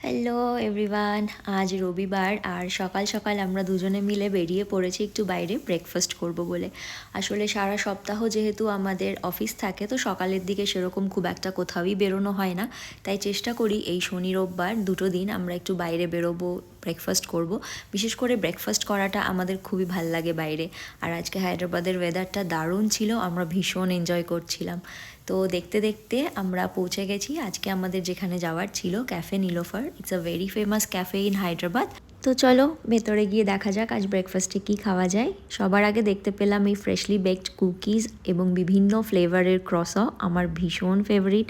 Hello everyone, আজ রবিবার আর সকাল সকাল আমরা দুজনে মিলে বেরিয়ে পড়েছি একটু বাইরে ব্রেকফাস্ট করব বলে। আসলে সারা সপ্তাহ যেহেতু আমাদের অফিস থাকে, তো সকালের দিকে সেরকম খুব একটা কোথাওই বেরোনো হয় না। তাই চেষ্টা করি এই শনি রোববার দুটো দিন আমরা একটু বাইরে বেরোবো, ব্রেকফাস্ট করব। বিশেষ করে ব্রেকফাস্ট করাটা আমাদের খুবই ভাল লাগে বাইরে। আর আজকে হায়দ্রাবাদের ওয়েদারটা দারুণ ছিল, আমরা ভীষণ এনজয় করছিলাম। তো দেখতে দেখতে আমরা পৌঁছে গেছি আজকে আমাদের যেখানে যাওয়ার ছিল, cafe Nilofar. It's a very famous cafe in Hyderabad. তো চলো ভেতরে গিয়ে দেখা যাক আজ ব্রেকফাস্টে কী খাওয়া যায়। সবার আগে দেখতে পেলাম এই ফ্রেশলি বেকড কুকিজ এবং বিভিন্ন ফ্লেভারের ক্রসো, আমার ভীষণ ফেভারিট।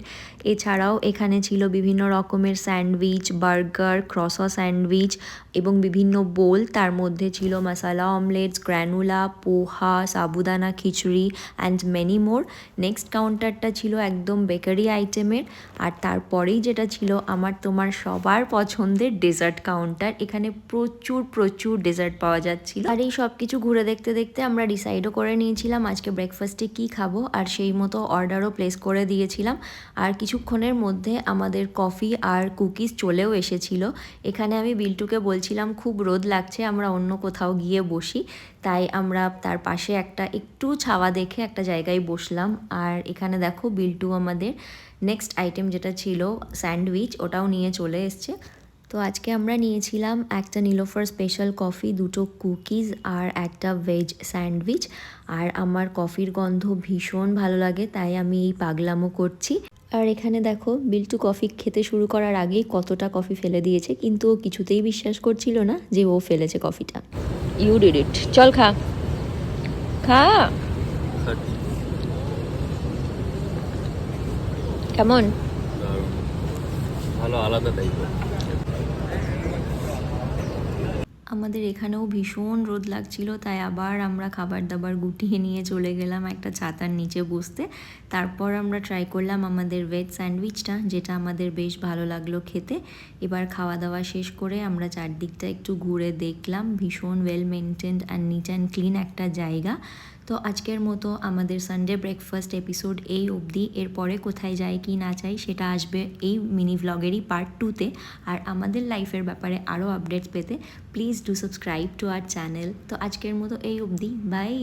এছাড়াও এখানে ছিল বিভিন্ন রকমের স্যান্ডউইচ, বার্গার, ক্রসো স্যান্ডউইচ এবং বিভিন্ন বোল। তার মধ্যে ছিল মশালা অমলেটস, গ্র্যানুলা, পোহা, সাবুদানা খিচুড়ি অ্যান্ড মেনি মোর। নেক্সট কাউন্টারটা ছিল একদম বেকারি আইটেমের। আর তারপরেই যেটা ছিল আমার তোমার সবার পছন্দের ডেজার্ট কাউন্টার। এখানে প্রচুর প্রচুর ডেজার্ট পাওয়া যাচ্ছিল। আর এই সব কিছু ঘুরে দেখতে দেখতে আমরা ডিসাইডও করে নিয়েছিলাম আজকে ব্রেকফাস্টে কী খাবো, আর সেই মতো অর্ডারও প্লেস করে দিয়েছিলাম। আর কিছুক্ষণের মধ্যে আমাদের কফি আর কুকিজ চলেও এসেছিল। এখানে আমি বিল্টুকে বলছিলাম খুব রোদ লাগছে, আমরা অন্য কোথাও গিয়ে বসি। তাই আমরা তার পাশে একটু ছাওয়া দেখে একটা জায়গায় বসলাম। আর এখানে দেখো বিল্টু আমাদের নেক্সট আইটেম যেটা ছিল স্যান্ডউইচ, ওটাও নিয়ে চলে এসছে। তো আজকে আমরা নিয়েছিলাম একটা নীলোফার স্পেশাল কফি, দুটো কুকিজ আর একটা ভেজ স্যান্ডউইচ। আর আমার কফির গন্ধ ভীষণ ভালো লাগে, তাই আমি এই পাগলামো করছি। আর এখানে দেখো বিল্টু কফি খেতে শুরু করার আগেই কতটা কফি ফেলে দিয়েছে, কিন্তু ও কিছুতেই বিশ্বাস করছিল না যে ও ফেলেছে কফিটা। ইউ ডিড ইট, চল খা খা। কেমন? ভালো, আলাদা টাইপের। আমাদের এখানেও ভীষণ রোদ লাগছিল, তাই আবার আমরা খাবার দাবার গুটিয়ে নিয়ে চলে গেলাম একটা ছাতার নিচে বসতে। তারপর আমরা ট্রাই করলাম আমাদের ভেজ স্যান্ডউইচটা, যেটা আমাদের বেশ ভালো লাগলো খেতে। এবার খাওয়া দাওয়া শেষ করে আমরা চারদিকটা একটু ঘুরে দেখলাম। ভীষণ well maintained and neat and clean একটা জায়গা। তো আজকের মতো আমাদের সানডে ব্রেকফাস্ট এপিসোড এই অবধি। এরপরে কোথায় যাই কি না চাই সেটা আসবে এই মিনি ভ্লগেরই পার্ট 2-তে। আর আমাদের লাইফের ব্যাপারে আরও আপডেটস পেতে please do subscribe to our channel. তো আজকের মতো এই অবধি, বাই।